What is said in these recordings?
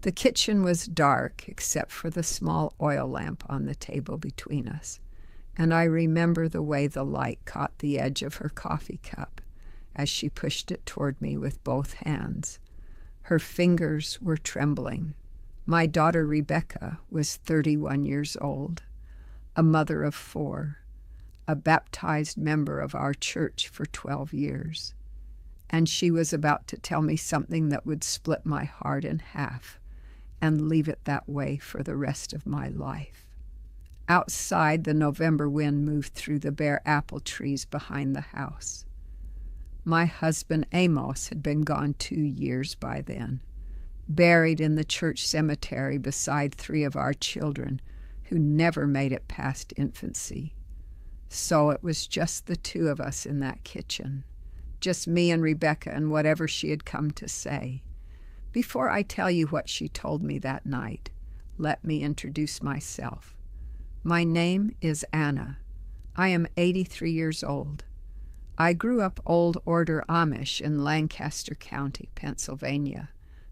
The kitchen was dark except for the small oil lamp on the table between us, and I remember the way the light caught the edge of her coffee cup as she pushed it toward me with both hands. Her fingers were trembling. My daughter Rebecca was 31 years old, a mother of 4, a baptized member of our church for 12 years, and she was about to tell me something that would split my heart in half and leave it that way for the rest of my life. Outside, the November wind moved through the bare apple trees behind the house. My husband Amos had been gone 2 years by then, buried in the church cemetery beside 3 of our children who never made it past infancy. So it was just the 2 of us in that kitchen, just me and Rebecca and whatever she had come to say. Before I tell you what she told me that night, let me introduce myself. My name is Anna. I am 83 years old. I grew up Old Order Amish in Lancaster County, Pennsylvania,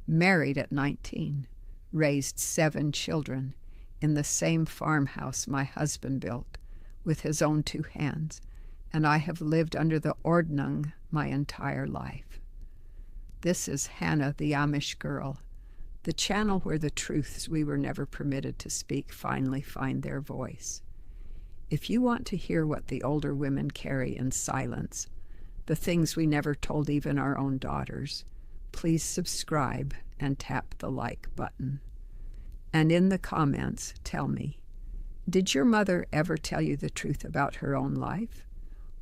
married at 19, raised 7 children in the same farmhouse my husband built with his own 2 hands, and I have lived under the Ordnung my entire life. This is Hannah, the Amish girl, the channel where the truths we were never permitted to speak finally find their voice. If you want to hear what the older women carry in silence, the things we never told even our own daughters, please subscribe and tap the like button. And in the comments, tell me, did your mother ever tell you the truth about her own life?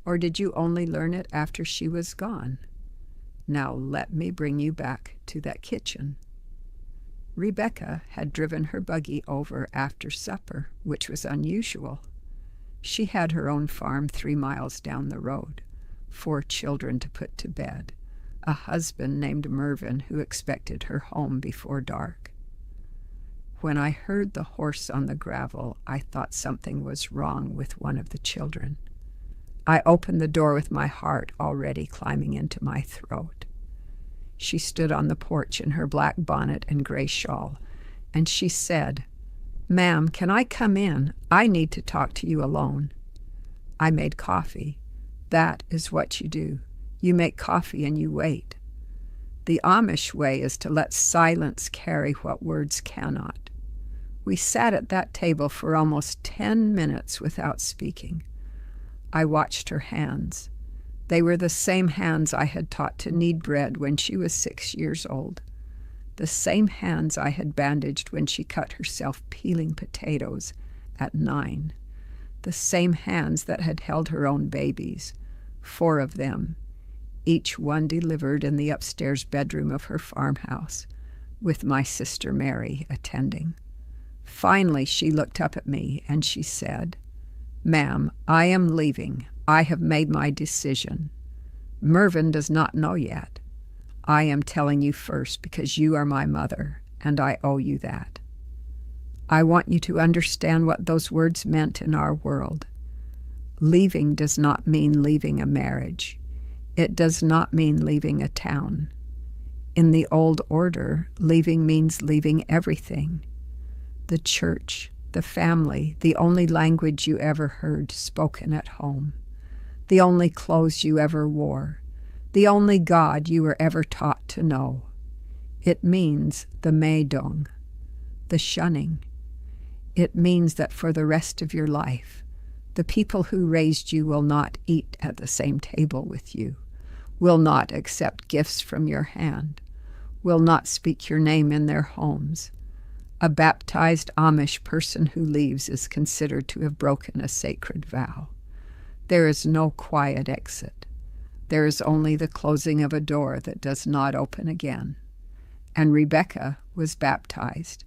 Or did you only learn it after she was gone? Now let me bring you back to that kitchen. Rebecca had driven her buggy over after supper, which was unusual. She had her own farm 3 miles down the road, 4 children to put to bed, a husband named Mervyn who expected her home before dark. When I heard the horse on the gravel, I thought something was wrong with one of the children. I opened the door with my heart already climbing into my throat. She stood on the porch in her black bonnet and gray shawl, and she said, "Ma'am, can I come in? I need to talk to you alone." I made coffee. That is what you do. You make coffee and you wait. The Amish way is to let silence carry what words cannot. We sat at that table for almost 10 minutes without speaking. I watched her hands. They were the same hands I had taught to knead bread when she was 6 years old, the same hands I had bandaged when she cut herself peeling potatoes at 9, the same hands that had held her own babies, 4 of them, each one delivered in the upstairs bedroom of her farmhouse, with my sister Mary attending. Finally, she looked up at me and she said, "Ma'am, I am leaving. I have made my decision. Mervyn does not know yet. I am telling you first because you are my mother, and I owe you that. I want you to understand what those words meant in our world. Leaving does not mean leaving a marriage. It does not mean leaving a town. In the old order, leaving means leaving everything. The church, the family, the only language you ever heard spoken at home, the only clothes you ever wore, the only God you were ever taught to know. It means the meidung, the shunning. It means that for the rest of your life, the people who raised you will not eat at the same table with you, will not accept gifts from your hand, will not speak your name in their homes. A baptized Amish person who leaves is considered to have broken a sacred vow. There is no quiet exit. There is only the closing of a door that does not open again. And Rebecca was baptized.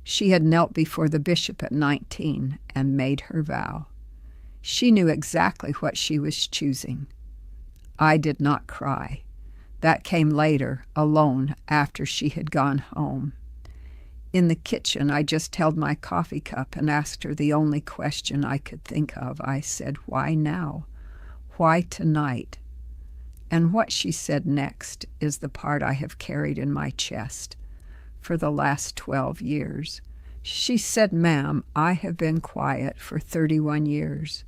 She had knelt before the bishop at 19 and made her vow. She knew exactly what she was choosing. I did not cry. That came later, alone, after she had gone home. In the kitchen, I just held my coffee cup and asked her the only question I could think of. I said, "Why now? Why tonight?" And what she said next is the part I have carried in my chest for the last 12 years. She said, "Ma'am, I have been quiet for 31 years.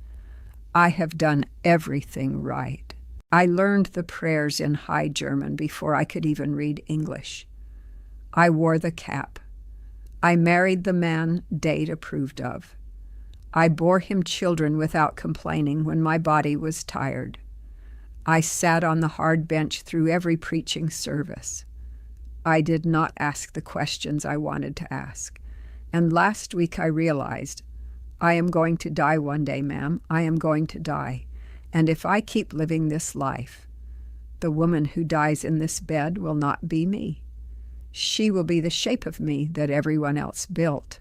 I have done everything right. I learned the prayers in High German before I could even read English. I wore the cap. I married the man Dade approved of. I bore him children without complaining when my body was tired. I sat on the hard bench through every preaching service. I did not ask the questions I wanted to ask. And last week I realized, I am going to die one day, ma'am. I am going to die. And if I keep living this life, the woman who dies in this bed will not be me. She will be the shape of me that everyone else built."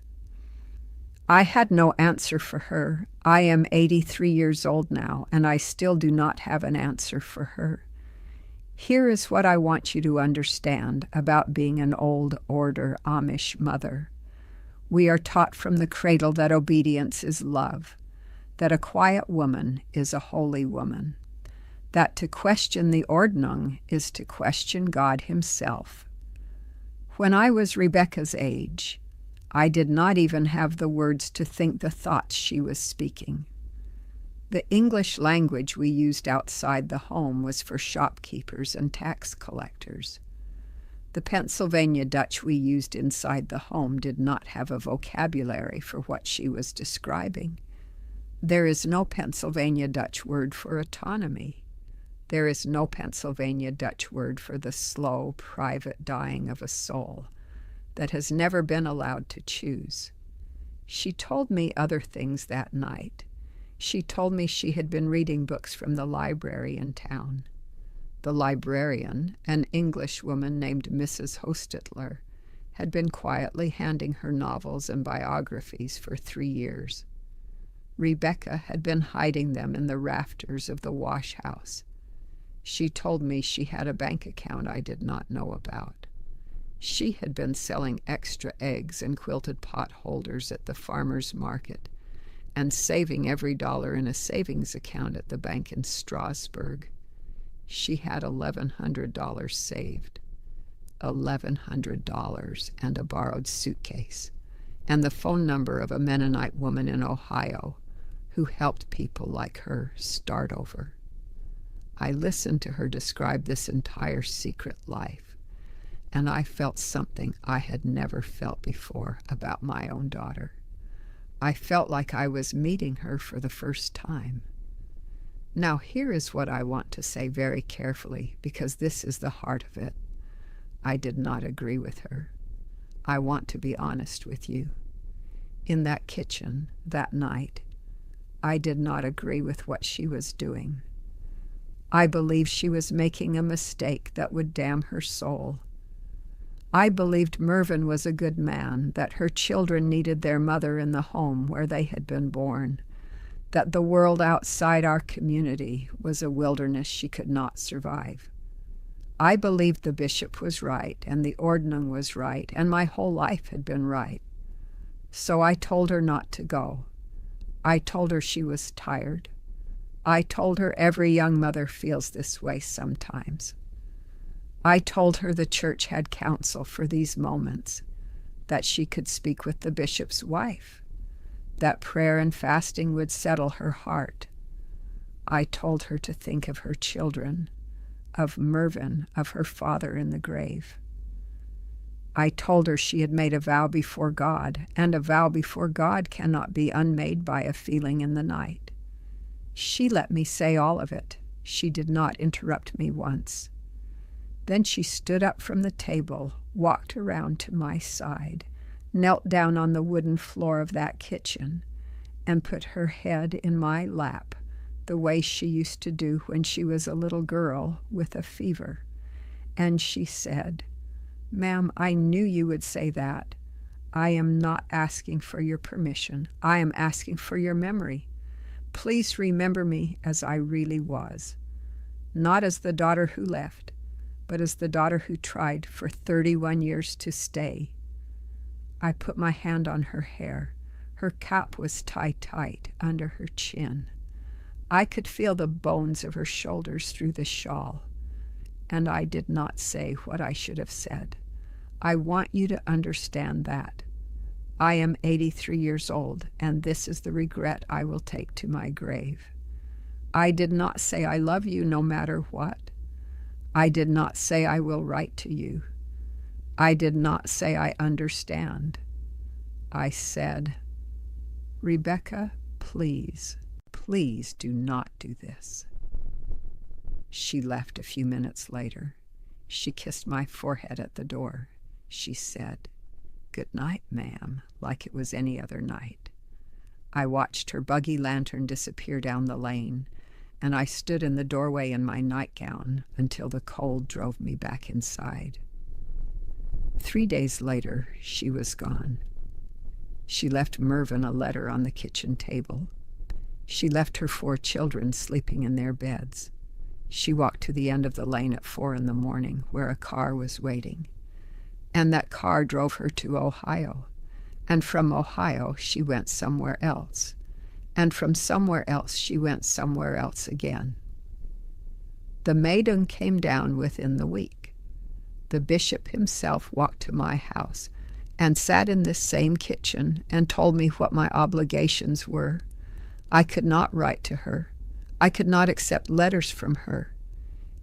I had no answer for her. I am 83 years old now, and I still do not have an answer for her. Here is what I want you to understand about being an old order Amish mother. We are taught from the cradle that obedience is love, that a quiet woman is a holy woman, that to question the Ordnung is to question God Himself. When I was Rebecca's age, I did not even have the words to think the thoughts she was speaking. The English language we used outside the home was for shopkeepers and tax collectors. The Pennsylvania Dutch we used inside the home did not have a vocabulary for what she was describing. There is no Pennsylvania Dutch word for autonomy. There is no Pennsylvania Dutch word for the slow, private dying of a soul that has never been allowed to choose. She told me other things that night. She told me she had been reading books from the library in town. The librarian, an English woman named Mrs. Hostetler, had been quietly handing her novels and biographies for 3 years. Rebecca had been hiding them in the rafters of the wash house. She told me she had a bank account I did not know about. She had been selling extra eggs and quilted pot holders at the farmer's market and saving every dollar in a savings account at the bank in Strasbourg. She had $1,100 saved, $1,100 and a borrowed suitcase, and the phone number of a Mennonite woman in Ohio who helped people like her start over. I listened to her describe this entire secret life, and I felt something I had never felt before about my own daughter. I felt like I was meeting her for the first time. Now here is what I want to say very carefully, because this is the heart of it. I did not agree with her. I want to be honest with you. In that kitchen, that night, I did not agree with what she was doing. I believed she was making a mistake that would damn her soul. I believed Mervyn was a good man, that her children needed their mother in the home where they had been born, that the world outside our community was a wilderness she could not survive. I believed the bishop was right, and the Ordnung was right, and my whole life had been right. So I told her not to go. I told her she was tired. I told her every young mother feels this way sometimes. I told her the church had counsel for these moments, that she could speak with the bishop's wife, that prayer and fasting would settle her heart. I told her to think of her children, of Mervyn, of her father in the grave. I told her she had made a vow before God, and a vow before God cannot be unmade by a feeling in the night. She let me say all of it. She did not interrupt me once. Then she stood up from the table, walked around to my side, knelt down on the wooden floor of that kitchen, and put her head in my lap, the way she used to do when she was a little girl with a fever. And she said, "Ma'am, I knew you would say that. I am not asking for your permission. I am asking for your memory. Please remember me as I really was, not as the daughter who left, but as the daughter who tried for 31 years to stay." I put my hand on her hair. Her cap was tied tight under her chin. I could feel the bones of her shoulders through the shawl, and I did not say what I should have said. I want you to understand that. I am 83 years old, and this is the regret I will take to my grave. I did not say I love you no matter what. I did not say I will write to you. I did not say I understand. I said, Rebecca, please, please do not do this. She left a few minutes later. She kissed my forehead at the door. She said, Good night, ma'am, like it was any other night. I watched her buggy lantern disappear down the lane, and I stood in the doorway in my nightgown until the cold drove me back inside. 3 days later, she was gone. She left Mervyn a letter on the kitchen table. She left her 4 children sleeping in their beds. She walked to the end of the lane at 4 a.m, where a car was waiting. And that car drove her to Ohio. And from Ohio, she went somewhere else. And from somewhere else, she went somewhere else again. The maiden came down within the week. The bishop himself walked to my house and sat in this same kitchen and told me what my obligations were. I could not write to her. I could not accept letters from her.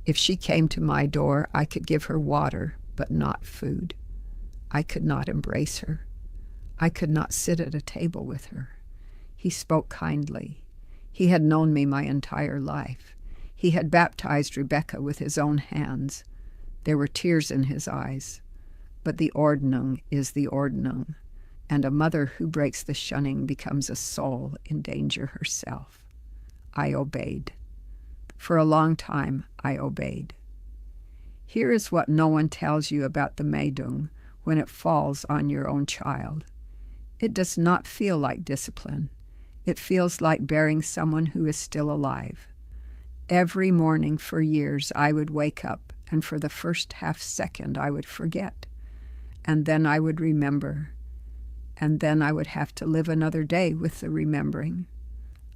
If she came to my door, I could give her water, but not food. I could not embrace her. I could not sit at a table with her. He spoke kindly. He had known me my entire life. He had baptized Rebecca with his own hands. There were tears in his eyes. But the Ordnung is the Ordnung, and a mother who breaks the shunning becomes a soul in danger herself. I obeyed. For a long time, I obeyed. Here is what no one tells you about the Meidung when it falls on your own child. It does not feel like discipline. It feels like bearing someone who is still alive. Every morning for years, I would wake up, and for the first half second, I would forget. And then I would remember. And then I would have to live another day with the remembering.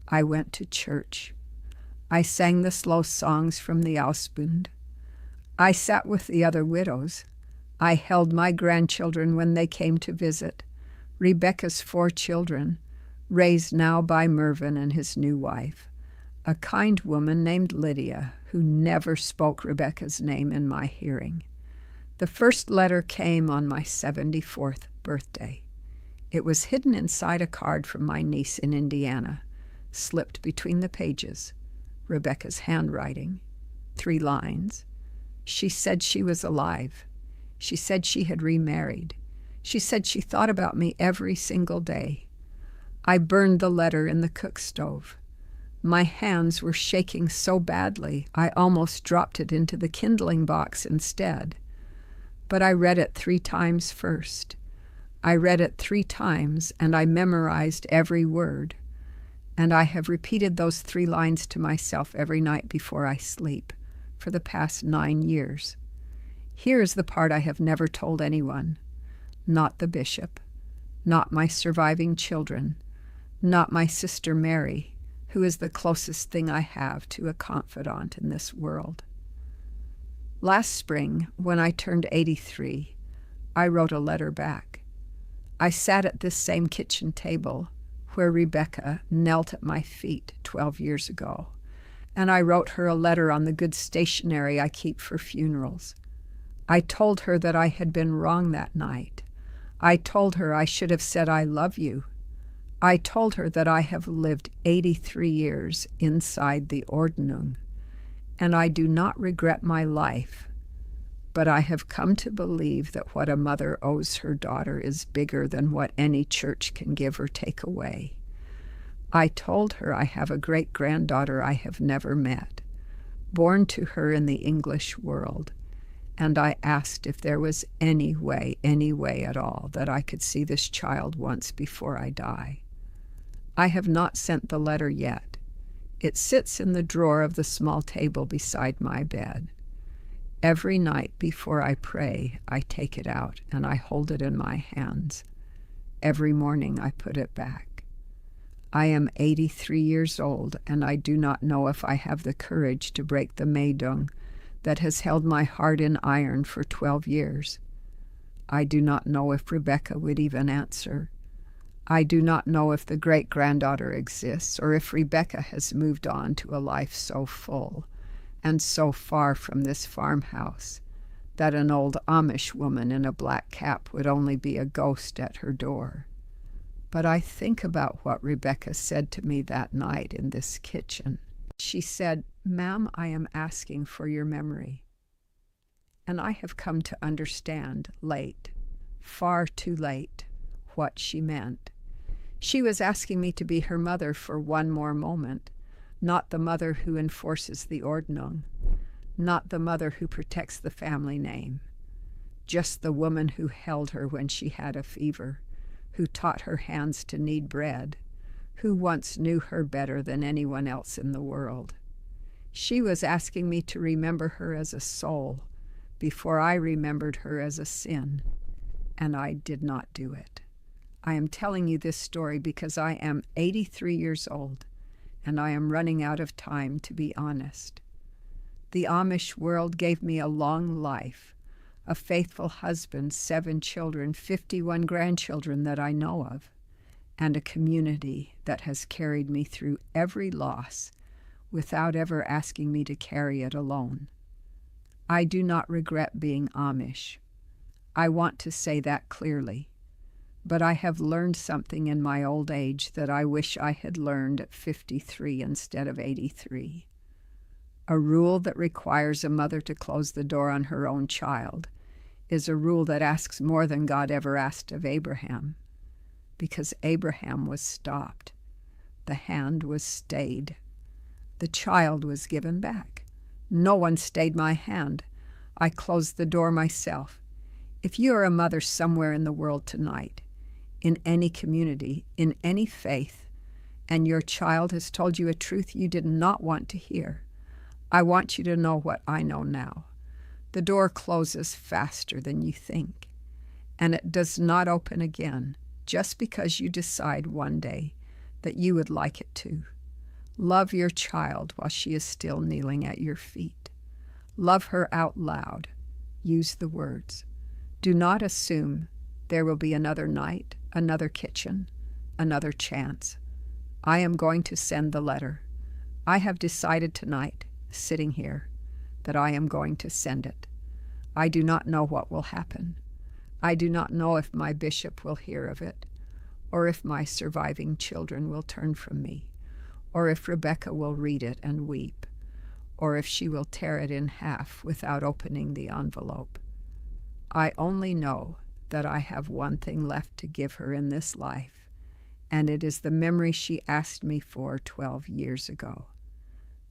I went to church. I sang the slow songs from the Ausbund. I sat with the other widows. I held my grandchildren when they came to visit, Rebecca's 4 children, raised now by Mervyn and his new wife, a kind woman named Lydia, who never spoke Rebecca's name in my hearing. The first letter came on my 74th birthday. It was hidden inside a card from my niece in Indiana, slipped between the pages, Rebecca's handwriting, 3 lines. She said she was alive. She said she had remarried. She said she thought about me every single day. I burned the letter in the cook stove. My hands were shaking so badly I almost dropped it into the kindling box instead. But I read it 3 times first. I read it 3 times, and I memorized every word. And I have repeated those 3 lines to myself every night before I sleep for the past 9 years. Here is the part I have never told anyone. Not the bishop, not my surviving children, not my sister Mary, who is the closest thing I have to a confidant in this world. Last spring, when I turned 83, I wrote a letter back. I sat at this same kitchen table where Rebecca knelt at my feet 12 years ago, and I wrote her a letter on the good stationery I keep for funerals. I told her that I had been wrong that night. I told her I should have said I love you. I told her that I have lived 83 years inside the Ordnung, and I do not regret my life, but I have come to believe that what a mother owes her daughter is bigger than what any church can give or take away. I told her I have a great-granddaughter I have never met, born to her in the English world, and I asked if there was any way at all, that I could see this child once before I die. I have not sent the letter yet. It sits in the drawer of the small table beside my bed. Every night before I pray, I take it out and I hold it in my hands. Every morning I put it back. I am 83 years old, and I do not know if I have the courage to break the Meidung that has held my heart in iron for 12 years. I do not know if Rebecca would even answer. I do not know if the great-granddaughter exists, or if Rebecca has moved on to a life so full and so far from this farmhouse that an old Amish woman in a black cap would only be a ghost at her door. But I think about what Rebecca said to me that night in this kitchen. She said, "Ma'am, I am asking for your memory." And I have come to understand late, far too late, what she meant. She was asking me to be her mother for one more moment, not the mother who enforces the Ordnung, not the mother who protects the family name, just the woman who held her when she had a fever, who taught her hands to knead bread, who once knew her better than anyone else in the world. She was asking me to remember her as a soul before I remembered her as a sin, and I did not do it. I am telling you this story because I am 83 years old, and I am running out of time to be honest. The Amish world gave me a long life, a faithful husband, 7 children, 51 grandchildren that I know of, and a community that has carried me through every loss without ever asking me to carry it alone. I do not regret being Amish. I want to say that clearly. But I have learned something in my old age that I wish I had learned at 53 instead of 83. A rule that requires a mother to close the door on her own child is a rule that asks more than God ever asked of Abraham, because Abraham was stopped. The hand was stayed. The child was given back. No one stayed my hand. I closed the door myself. If you are a mother somewhere in the world tonight, in any community, in any faith, and your child has told you a truth you did not want to hear, I want you to know what I know now. The door closes faster than you think, and it does not open again just because you decide one day that you would like it to. Love your child while she is still kneeling at your feet. Love her out loud. Use the words. Do not assume there will be another night, another kitchen, another chance. I am going to send the letter. I have decided tonight, sitting here, that I am going to send it. I do not know what will happen. I do not know if my bishop will hear of it, or if my surviving children will turn from me, or if Rebecca will read it and weep, or if she will tear it in half without opening the envelope. I only know that I have one thing left to give her in this life, and it is the memory she asked me for 12 years ago.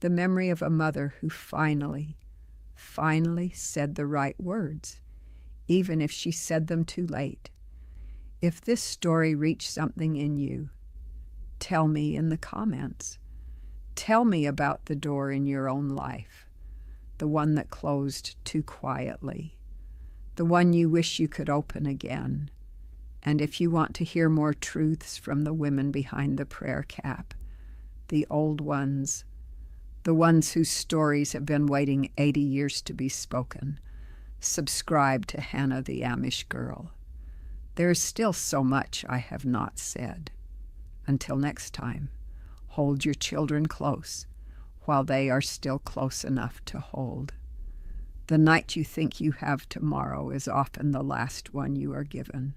The memory of a mother who finally said the right words, even if she said them too late. If this story reached something in you, tell me in the comments. Tell me about the door in your own life, the one that closed too quietly, the one you wish you could open again. And if you want to hear more truths from the women behind the prayer cap, the old ones, the ones whose stories have been waiting 80 years to be spoken, subscribe to Hannah the Amish Girl. There is still so much I have not said. Until next time, hold your children close while they are still close enough to hold. The night you think you have tomorrow is often the last one you are given.